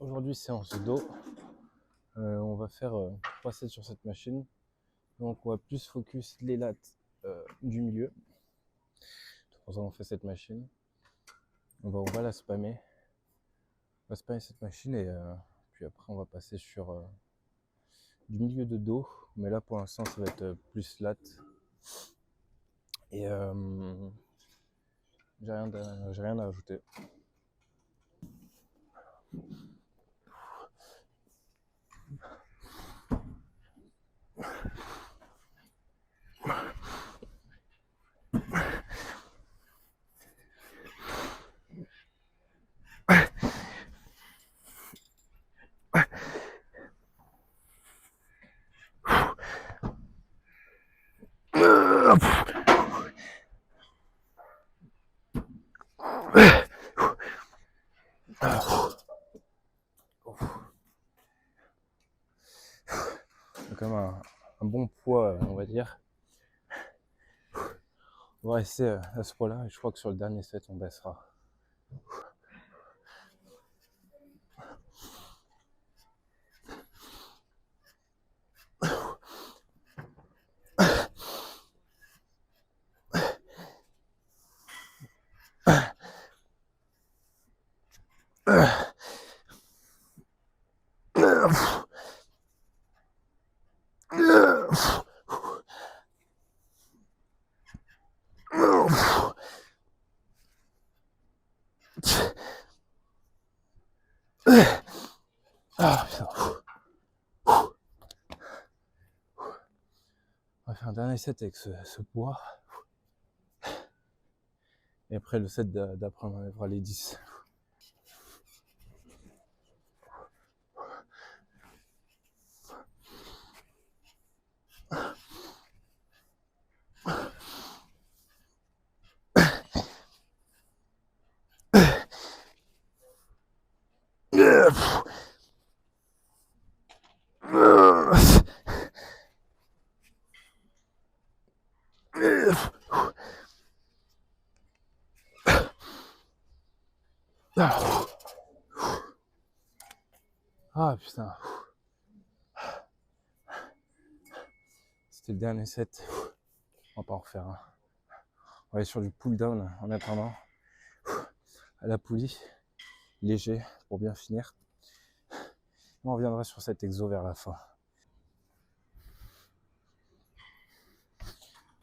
Aujourd'hui, séance de dos. On va faire 3 sets sur cette machine. Donc, on va plus focus les lats du milieu. C'est pour ça qu'on fait cette machine. On va la spammer. On va spammer cette machine et puis après, on va passer sur du milieu de dos. Mais là, pour l'instant, ça va être plus lat. Et j'ai rien à ajouter. C'est quand même un bon poids, on va dire. On va rester à ce poids-là et je crois que sur le dernier set, on baissera. Ah putain. On va faire un dernier set avec ce poids. Et après le set d'après, on enlèvera les 10. Ah putain. C'était le dernier set. On va pas en refaire un. On va aller sur du pull down en attendant. À la poulie. Léger pour bien finir. On reviendra sur cet exo vers la fin.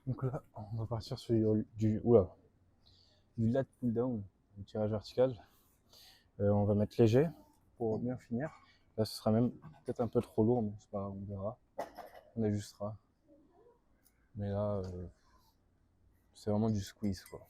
Donc là, on va partir sur du lat pull down, du tirage vertical. On va mettre léger pour bien finir. Là, ce sera même peut-être un peu trop lourd, mais c'est pas grave, on verra. On ajustera. Mais là, c'est vraiment du squeeze, quoi.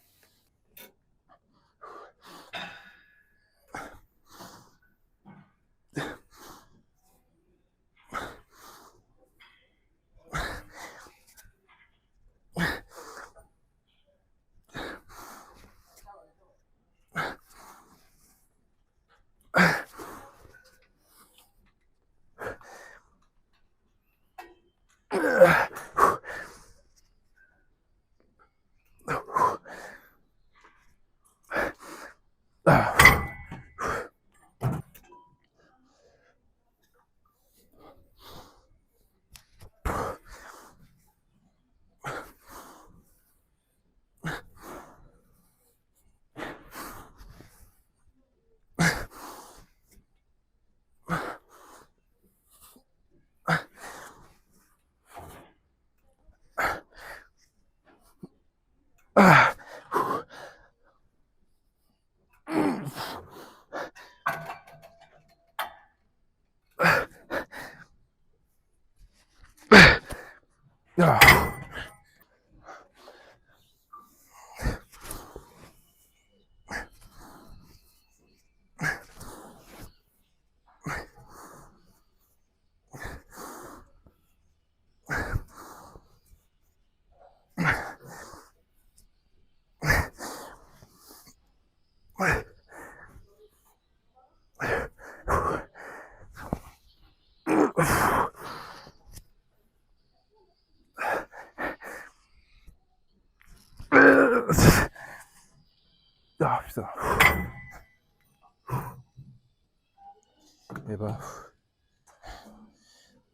Et bah,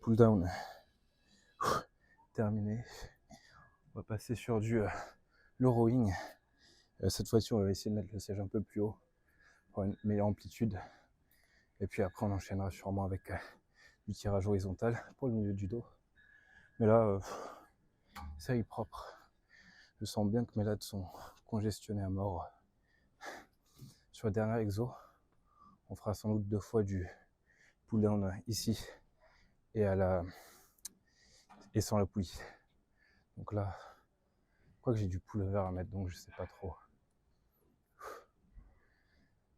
pull down terminé. On va passer sur le rowing. Cette fois-ci, on va essayer de mettre le siège un peu plus haut pour une meilleure amplitude. Et puis après, on enchaînera sûrement avec du tirage horizontal pour le milieu du dos. Mais là, ça y est propre. Je sens bien que mes lats sont congestionnés à mort. Sur le dernier exo, on fera sans doute 2 fois du pull down ici et sans la poulie. Donc là, je crois que j'ai du pullover à mettre, donc je sais pas trop.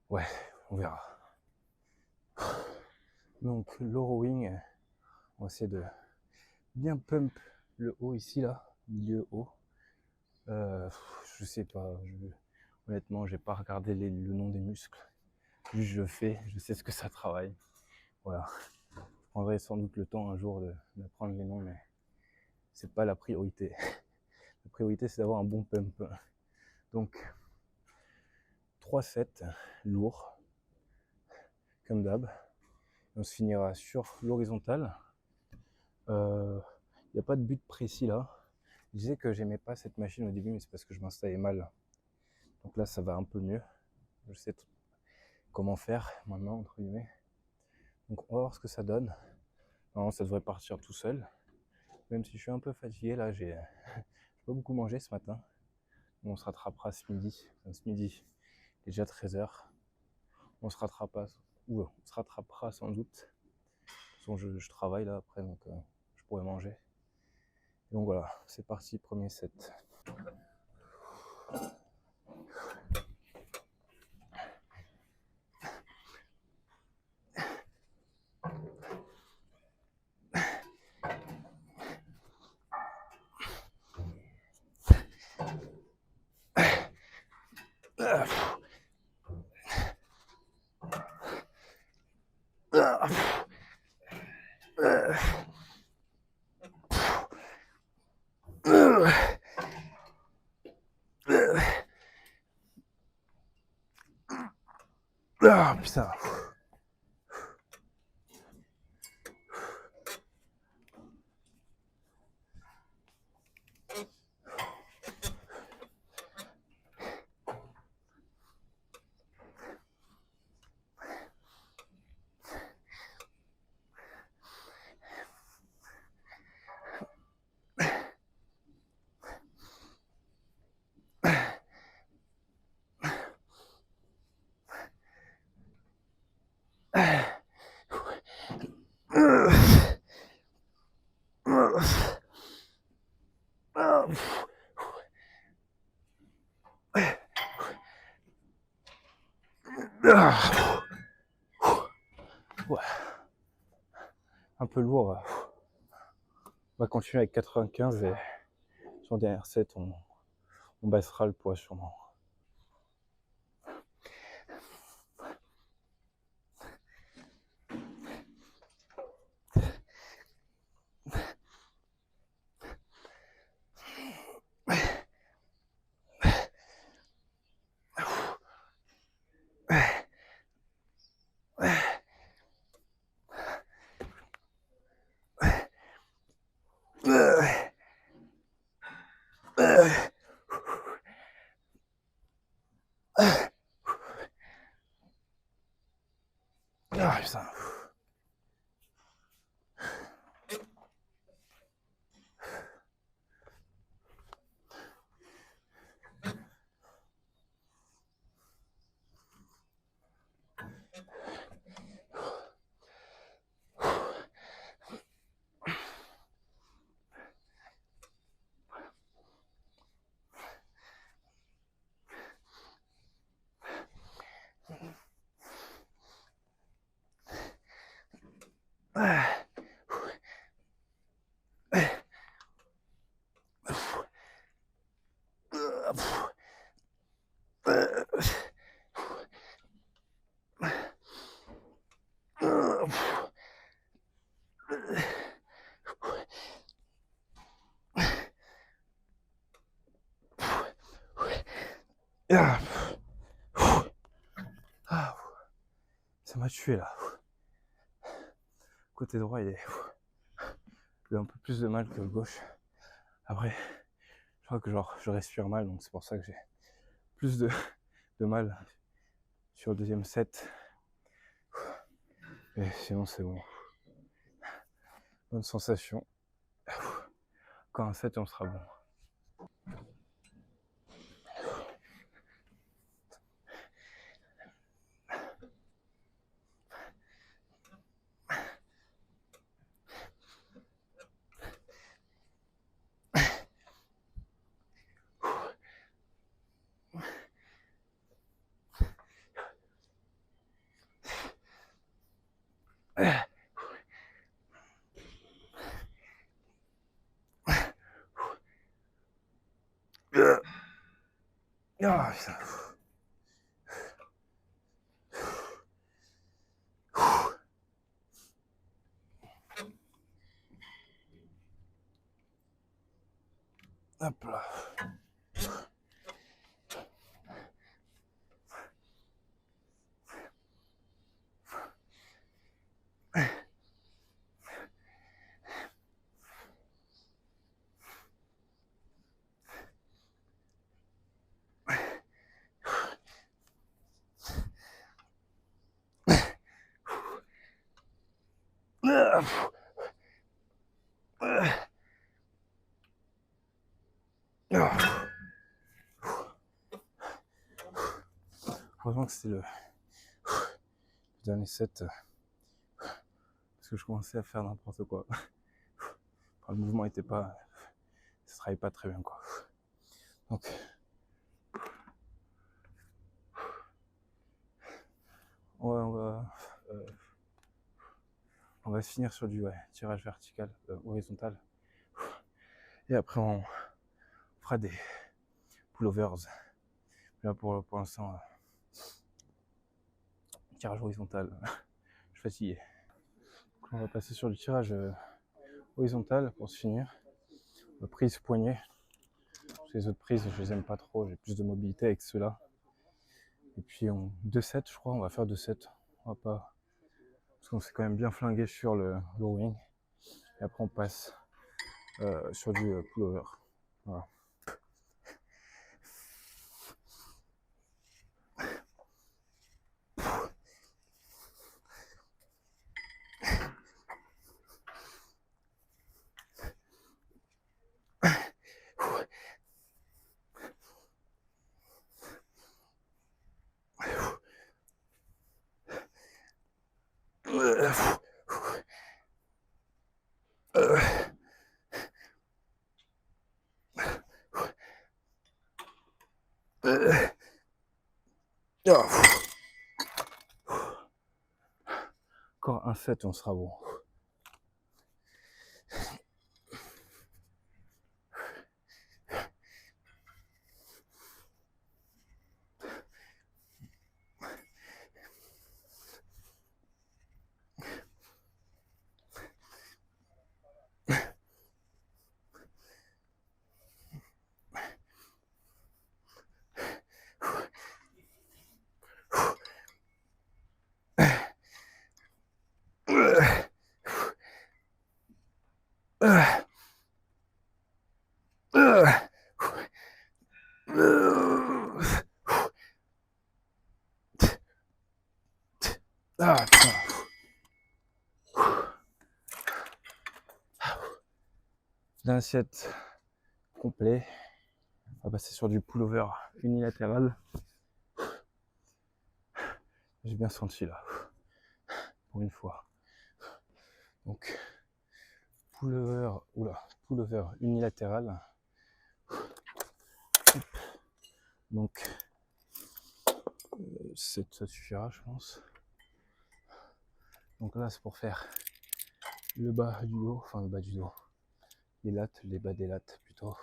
Ouais, on verra. Donc le rowing, on va essayer de bien pump le haut ici là, milieu haut. Je sais pas, honnêtement j'ai pas regardé le nom des muscles. Juste je fais, je sais ce que ça travaille. Voilà. Je prendrai sans doute le temps un jour d'apprendre les noms, mais c'est pas la priorité. La priorité c'est d'avoir un bon pump. Donc 3 sets lourds, comme d'hab. On se finira sur l'horizontale. Il n'y a pas de but précis là. Je disais que j'aimais pas cette machine au début, mais c'est parce que je m'installais mal. Donc là, ça va un peu mieux. Je sais comment faire maintenant, entre guillemets. Donc on va voir ce que ça donne. Normalement, ça devrait partir tout seul. Même si je suis un peu fatigué, là, j'ai pas beaucoup mangé ce matin. On se rattrapera ce midi. Enfin, ce midi, il est déjà 13h. On se rattrapera sans doute. De toute façon, je travaille là après, donc je pourrais manger. Et donc voilà, c'est parti, premier set. Ah putain. Ouais. Un peu lourd. On va continuer avec 95 et sur le dernier set, on baissera le poids sûrement. Ah putain. Ça m'a tué là. côté droit, il a un peu plus de mal que le gauche. Après, je crois que je respire mal, donc c'est pour ça que j'ai plus de mal sur le deuxième set. Et sinon, c'est bon. Bonne sensation. Quand un set, on sera bon. Ah, putain. Hop là. Heureusement que c'était le dernier set parce que je commençais à faire n'importe quoi. Enfin, le mouvement était pas, ça travaillait pas très bien quoi. Donc on va finir sur du tirage vertical, horizontal. Et après on fera des pullovers. Là pour l'instant, tirage horizontal. Je suis fatigué. Donc, on va passer sur du tirage horizontal pour se finir. Prise poignet. Les autres prises, je les aime pas trop. J'ai plus de mobilité avec ceux-là. Et puis 2 sets, je crois. On va faire 2 sets. On va pas, parce qu'on s'est quand même bien flingué sur le rowing. Et après on passe sur du pullover. Voilà. Encore un set, on sera bon. Ah putain. D'un set complet, on va passer sur du pullover unilatéral. J'ai bien senti là, pour une fois. Donc pullover unilatéral. Donc ça suffira, je pense. Donc là, c'est pour faire le bas du dos, enfin le bas du dos, les lattes, les bas des lattes plutôt.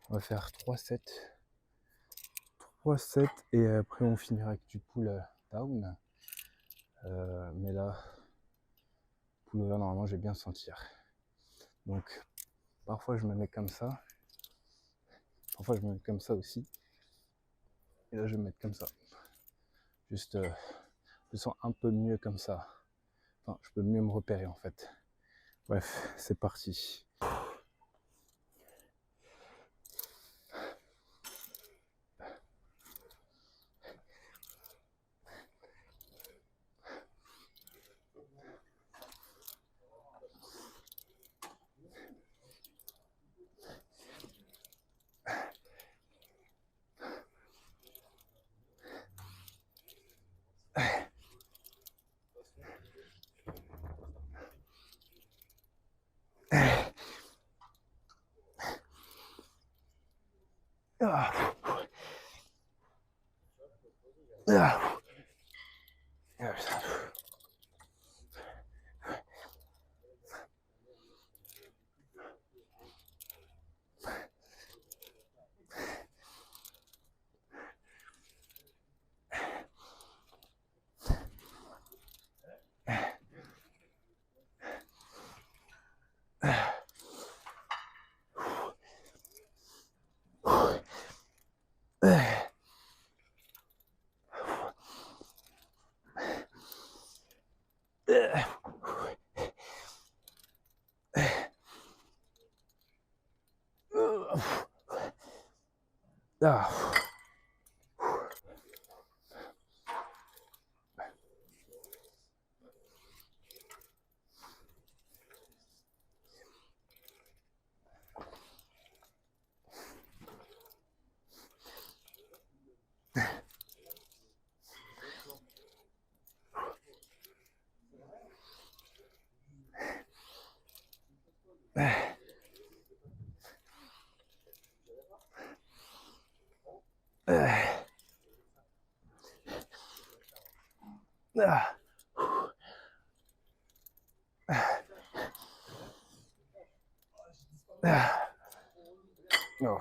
On va faire 3 sets. 3 sets et après on finira avec du pull down. Mais là, pullover, normalement, je vais bien sentir. Donc, parfois je me mets comme ça. Parfois je me mets comme ça aussi. Et là, je vais me mettre comme ça. Juste, je sens un peu mieux comme ça. Enfin, je peux mieux me repérer en fait. Bref, c'est parti. Ah. Ah. Ah, putain. Ah. Ah. Ah. Oh.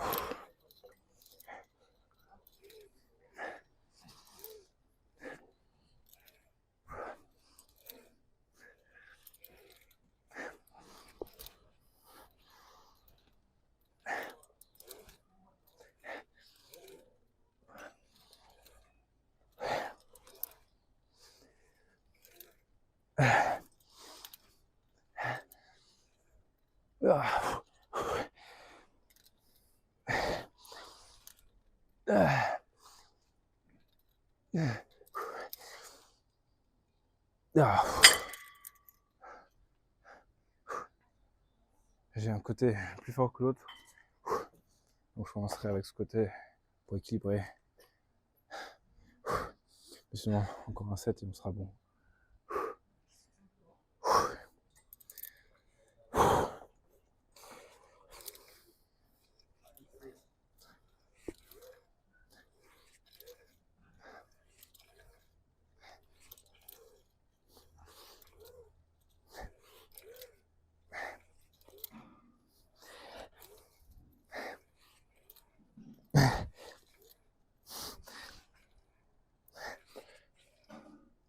Ah. Ah. Ah. J'ai un côté plus fort que l'autre, donc je commencerai avec ce côté pour équilibrer. Mais sinon, encore un set et on sera bon.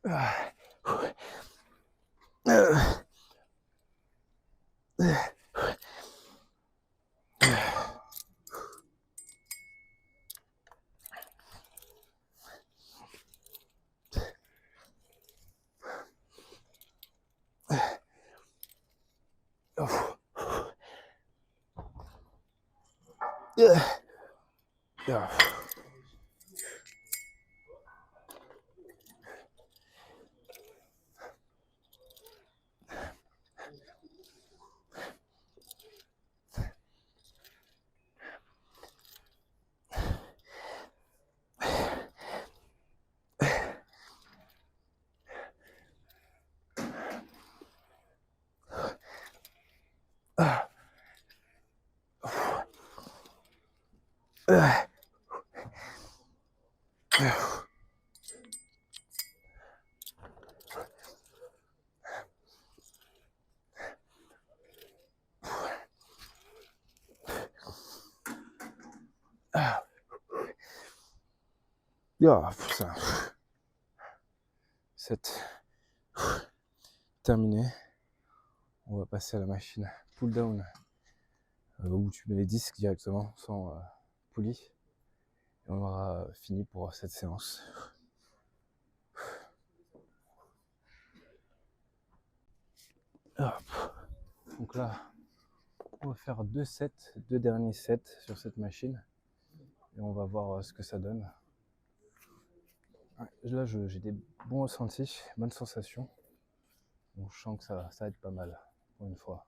Ah. Oh. Ah. Ah. Ah. Ah. Ah, putain. 7. Terminé. On va passer à la machine pull down où tu mets les disques directement sans poulie. Et on aura fini pour cette séance. Hop. Donc là, on va faire 2 sets, 2 derniers sets sur cette machine. Et on va voir ce que ça donne. Là, j'ai des bons ressentis, bonnes sensations. Donc je sens que ça va être pas mal, pour une fois.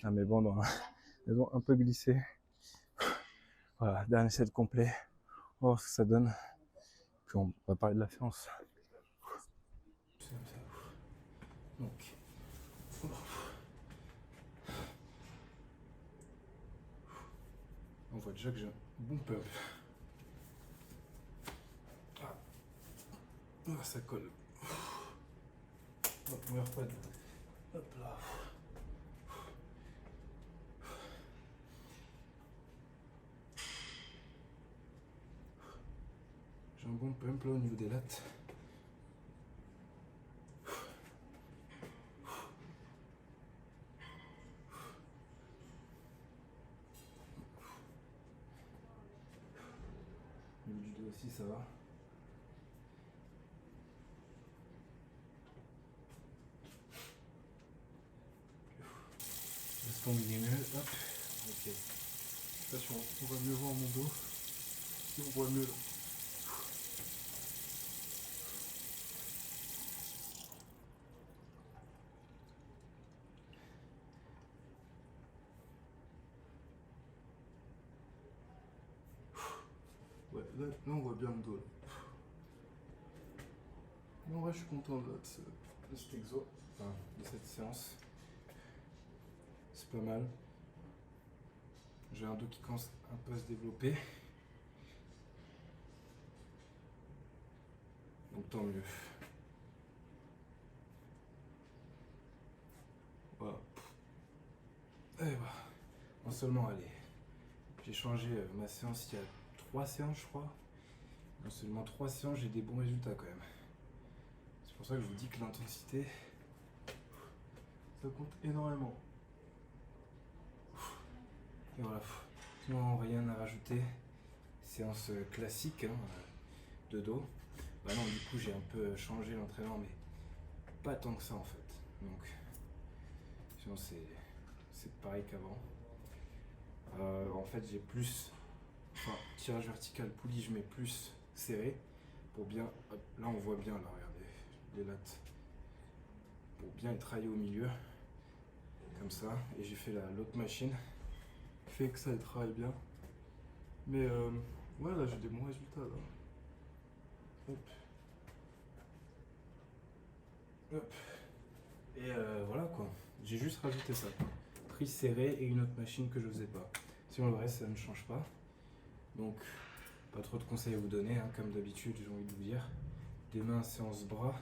Ah mais bon, non, elles ont un peu glissé. Voilà, dernier set complet. On va voir ce que ça donne. Puis on va parler de la séance. Donc, on voit déjà que j'ai un bon pump. Ah, ça colle. Hop, on reprend. Hop là. J'ai un bon pump là au niveau des lattes. Au niveau du dos aussi, ça va. Laisse tomber les mieux. Hop. Ok. Attention, on va mieux voir mon dos. Si on voit mieux. Ouais, là on voit bien le dos. Là. Non, ouais, je suis content de cet exo, enfin, de cette séance. C'est pas mal. J'ai un dos qui commence un peu à se développer. Donc tant mieux. Voilà. Et voilà. Non seulement, allez, j'ai changé ma séance il y a 3 séances, je crois. Non seulement 3 séances, j'ai des bons résultats quand même. C'est pour ça que je vous dis que l'intensité, ça compte énormément. Et voilà. Sinon, rien à rajouter. Séance classique hein, de dos. Bah non, du coup, j'ai un peu changé l'entraînement, mais pas tant que ça en fait. Donc, sinon, c'est pareil qu'avant. En fait, j'ai plus. Enfin, tirage vertical, poulie, je mets plus serré. Pour bien. Hop, là, on voit bien, là, regardez, les lattes. Pour bien étrailler au milieu. Comme ça. Et j'ai fait l'autre machine. Fait que ça travaille bien. Mais ouais, là, j'ai des bons résultats. Là. Hop. Hop. Et voilà quoi. J'ai juste rajouté ça. Prise serrée et une autre machine que je faisais pas. Sinon le reste ça ne change pas. Donc pas trop de conseils à vous donner, hein, comme d'habitude j'ai envie de vous dire. Demain séance bras.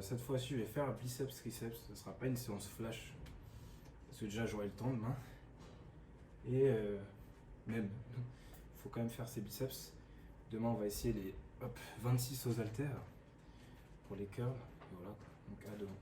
Cette fois-ci je vais faire biceps triceps. Ce ne sera pas une séance flash. Parce que déjà j'aurai le temps demain. Et même, il faut quand même faire ses biceps. Demain on va essayer les 26 aux haltères pour les curls. Et voilà quoi. Donc à demain.